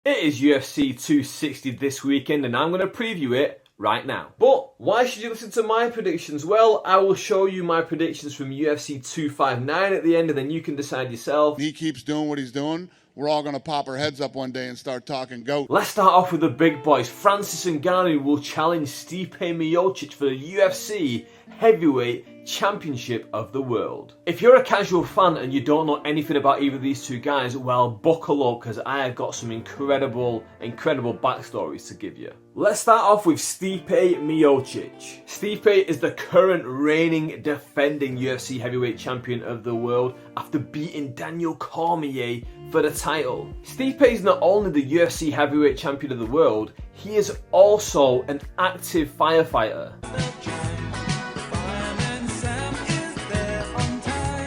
It is UFC 260 this weekend and I'm going to preview it right now. But why should you listen to my predictions? Well, I will show you my predictions from UFC 259 at the end and then you can decide yourself. He keeps doing what he's doing, we're all going to pop our heads up one day and start talking GOAT. Let's start off with the big boys. Francis Ngannou will challenge Stipe Miocic for the UFC Heavyweight Championship of the World. If you're a casual fan and you don't know anything about either of these two guys, well, buckle up because I have got some incredible backstories to give you. Let's start off with Stipe Miocic. Stipe is the current reigning defending UFC Heavyweight Champion of the World after beating Daniel Cormier for the title. Stipe is not only the UFC Heavyweight Champion of the World, he is also an active firefighter.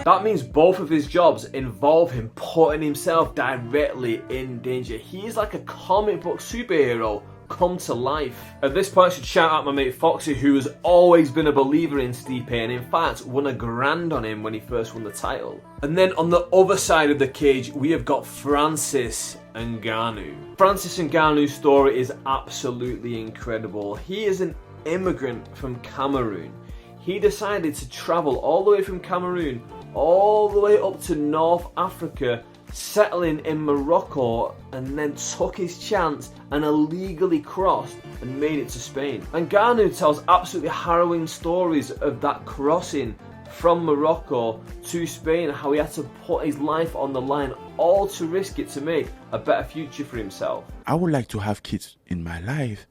That means both of his jobs involve him putting himself directly in danger. He is like a comic book superhero come to life. At this point I should shout out my mate Foxy, who has always been a believer in Stipe and in fact won $1,000 on him when he first won the title. And then on the other side of the cage we have got Francis Ngannou. Francis Ngannou's story is absolutely incredible. He is an immigrant from Cameroon. He decided to travel all the way from Cameroon all the way up to North Africa, settling in Morocco, and then took his chance and illegally crossed and made it to Spain. Ngannou tells absolutely harrowing stories of that crossing from Morocco to Spain, how he had to put his life on the line, all to risk it to make a better future for himself. I would like to have kids in my life,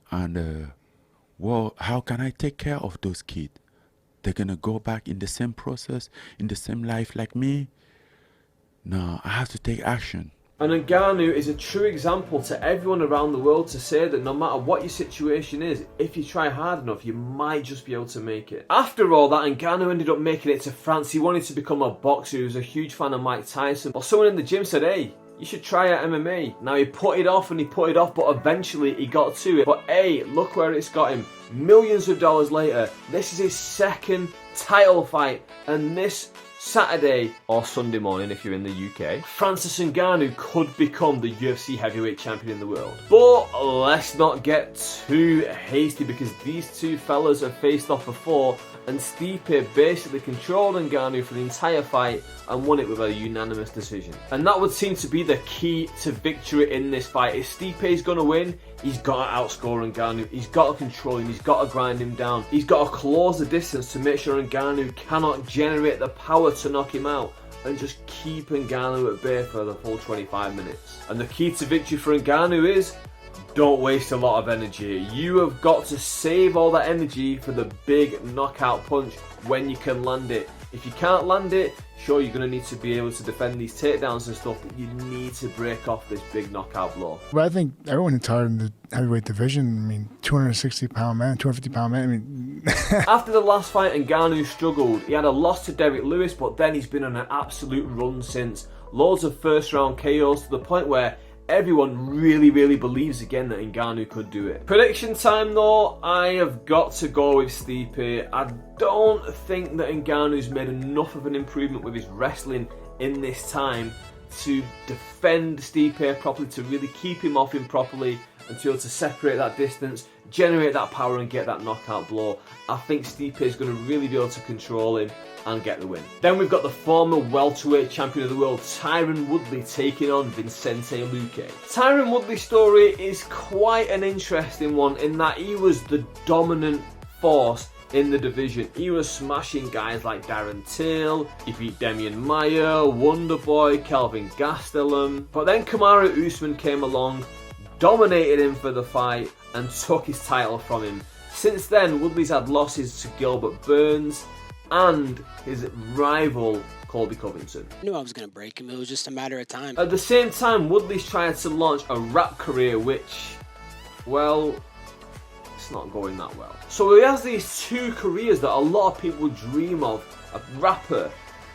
and well, how can I take care of those kids? They're gonna go back in the same process, in the same life like me? No, I have to take action. And Ngannou is a true example to everyone around the world to say that no matter what your situation is, if you try hard enough, you might just be able to make it. After all that, Ngannou ended up making it to France. He wanted to become a boxer. He was a huge fan of Mike Tyson. But someone in the gym said, hey, you should try out MMA. Now he put it off and he put it off, but eventually he got to it. But hey, look where it's got him. Millions of dollars later, this is his second title fight, and this Saturday or Sunday morning if you're in the UK, Francis Ngannou could become the UFC heavyweight champion in the world. But let's not get too hasty because these two fellas have faced off before and Stipe basically controlled Ngannou for the entire fight and won it with a unanimous decision. And that would seem to be the key to victory in this fight. If Stipe is going to win, he's got to outscore Ngannou, he's got to control him, he's got to grind him down, he's got to close the distance to make sure Ngannou cannot generate the power to knock him out and just keep Ngannou at bay for the full 25 minutes. And the key to victory for Ngannou is don't waste a lot of energy. You have got to save all that energy for the big knockout punch when you can land it. If you can't land it, sure, you're going to need to be able to defend these takedowns and stuff, but you need to break off this big knockout blow. But I think everyone is tired in the heavyweight division. I mean, 260-pound man, 250-pound man. I mean, after the last fight, Ngannou struggled. He had a loss to Derek Lewis, but then he's been on an absolute run since. Loads of first-round KOs to the point where everyone really believes again that Ngannou could do it. Prediction time though, I have got to go with Stipe. I don't think that Ngannou's made enough of an improvement with his wrestling in this time to defend Stipe properly, to really keep him off him properly, and to be able to separate that distance, generate that power and get that knockout blow. I think Stipe is going to really be able to control him and get the win. Then we've got the former welterweight champion of the world, Tyron Woodley, taking on Vicente Luque. Tyron Woodley's story is quite an interesting one in that he was the dominant force in the division. He was smashing guys like Darren Till, he beat Demian Maia, Wonderboy, Kelvin Gastelum. But then Kamaru Usman came along, dominated him for the fight and took his title from him. Since then, Woodley's had losses to Gilbert Burns and his rival Colby Covington. I knew I was going to break him, it was just a matter of time. At the same time, Woodley's trying to launch a rap career which, well, it's not going that well. So he has these two careers that a lot of people dream of, a rapper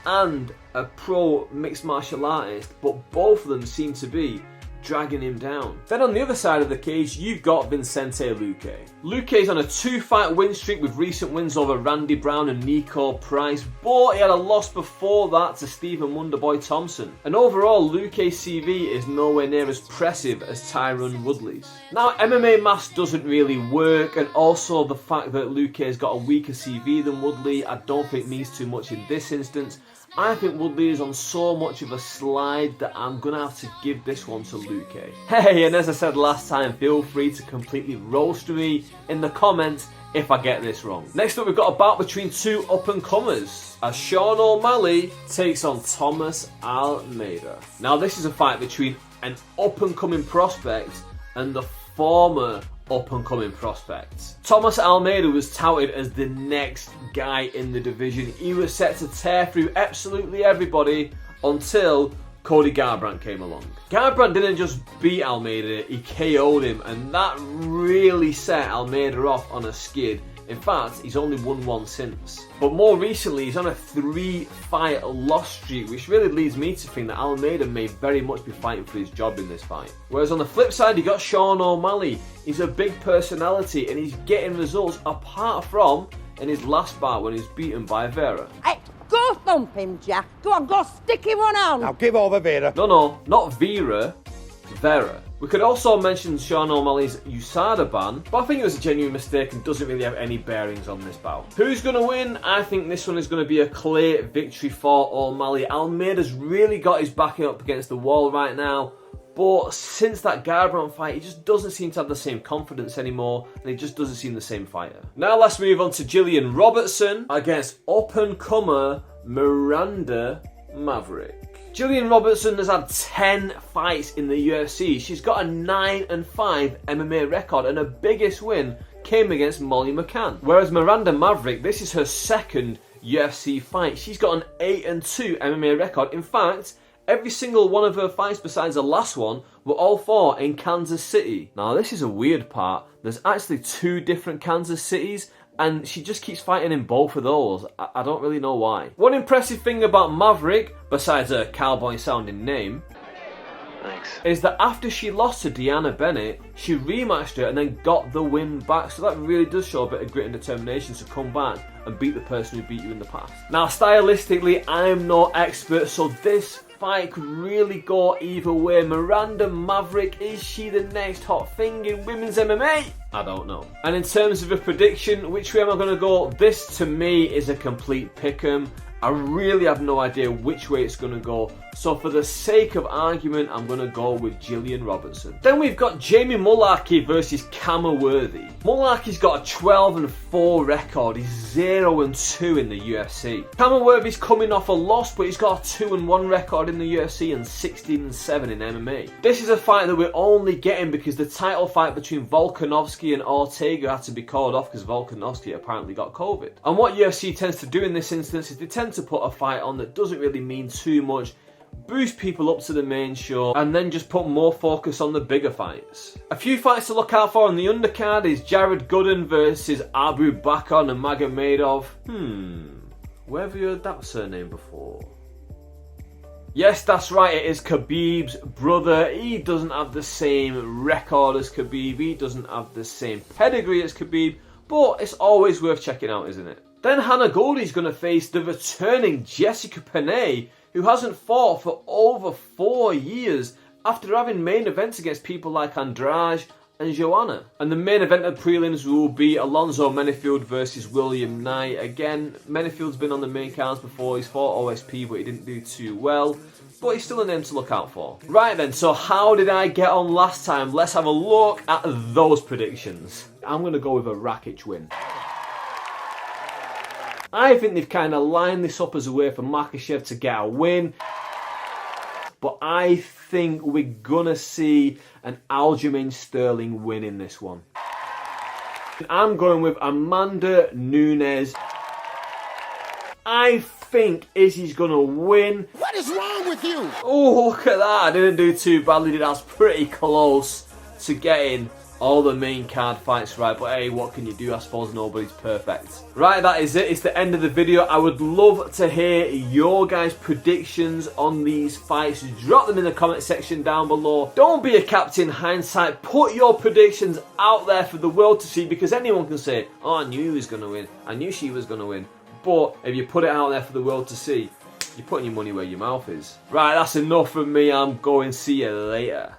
and a pro mixed martial artist, but both of them seem to be dragging him down. Then on the other side of the cage, you've got Vicente Luque. Luque's on a 2-fight win streak with recent wins over Randy Brown and Nico Price, but he had a loss before that to Stephen Wonderboy Thompson. And overall, Luque's CV is nowhere near as impressive as Tyron Woodley's. Now, MMA maths doesn't really work, and also the fact that Luque's got a weaker CV than Woodley, I don't think means too much in this instance. I think Woodley is on so much of a slide that I'm going to have to give this one to Luque. Hey, and as I said last time, feel free to completely roast me in the comments if I get this wrong. Next up, we've got a bout between two up-and-comers, as Sean O'Malley takes on Thomas Almeida. Now, this is a fight between an up-and-coming prospect and the former up-and-coming prospects. Thomas Almeida was touted as the next guy in the division. He was set to tear through absolutely everybody until Cody Garbrandt came along. Garbrandt didn't just beat Almeida, he KO'd him, and that really set Almeida off on a skid. In fact, he's only won one since. But more recently, he's on a 3-fight loss streak, which really leads me to think that Almeida may very much be fighting for his job in this fight. Whereas on the flip side, you got Sean O'Malley. He's a big personality and he's getting results apart from in his last bout when he's beaten by Vera. Hey, go thump him, Jack. Go on, go stick him one on. Now give over Vera. No, not Vera. Vera. We could also mention Sean O'Malley's USADA ban, but I think it was a genuine mistake and doesn't really have any bearings on this bout. Who's going to win? I think this one is going to be a clear victory for O'Malley. Almeida's really got his backing up against the wall right now, but since that Garbrandt fight, he just doesn't seem to have the same confidence anymore, and he just doesn't seem the same fighter. Now let's move on to Jillian Robertson against up-and-comer Miranda Maverick. Jillian Robertson has had 10 fights in the UFC. She's got a 9-5 MMA record, and her biggest win came against Molly McCann. Whereas Miranda Maverick, this is her second UFC fight. She's got an 8-2 MMA record. In fact, every single one of her fights besides the last one were all 4 in Kansas City. Now this is a weird part. There's actually 2 different Kansas Cities, and she just keeps fighting in both of those. I don't really know why. One impressive thing about Maverick, besides her cowboy sounding name, is that after she lost to Deanna Bennett, she rematched her and then got the win back. So that really does show a bit of grit and determination to come back and beat the person who beat you in the past. Now stylistically, I'm no expert, so this fight could really go either way. Miranda Maverick, is she the next hot thing in women's MMA? I don't know. And in terms of a prediction, which way am I going to go? This to me is a complete pick'em. I really have no idea which way it's going to go. So for the sake of argument, I'm going to go with Jillian Robertson. Then we've got Jamie Mullarkey versus Kama Worthy. Mullarkey's got a 12-4 record. He's 0-2 in the UFC. Kama Worthy's coming off a loss, but he's got a 2-1 record in the UFC and 16-7 in MMA. This is a fight that we're only getting because the title fight between Volkanovski and Ortega had to be called off because Volkanovski apparently got COVID. And what UFC tends to do in this instance is they tend to put a fight on that doesn't really mean too much, boost people up to the main show, and then just put more focus on the bigger fights. A few fights to look out for on the undercard is Jared Gooden versus Abu Bakr Nurmagomedov. Where have you heard that surname before? Yes, that's right, it is Khabib's brother. He doesn't have the same record as Khabib, he doesn't have the same pedigree as Khabib, but it's always worth checking out, isn't it? Then Hannah Goldie's going to face the returning Jessica Penne, who hasn't fought for over 4 years after having main events against people like Andrade and Joanna. And the main event of prelims will be Alonzo Menifield versus William Knight. Again, Menifield's been on the main cards before, he's fought OSP but he didn't do too well, but he's still a name to look out for. Right then, so how did I get on last time? Let's have a look at those predictions. I'm going to go with a Rakic win. I think they've kind of lined this up as a way for Makhachev to get a win. But I think we're going to see an Aljamain Sterling win in this one. I'm going with Amanda Nunes. I think Izzy's going to win. What is wrong with you? Oh, look at that. I didn't do too badly. I was pretty close to getting all the main card fights right, but hey, what can you do? I suppose nobody's perfect. Right, that is it. It's the end of the video. I would love to hear your guys' predictions on these fights. Drop them in the comment section down below. Don't be a captain hindsight. Put your predictions out there for the world to see, because anyone can say, oh, I knew he was going to win. I knew she was going to win. But if you put it out there for the world to see, you're putting your money where your mouth is. Right, that's enough from me. I'm going. See you later.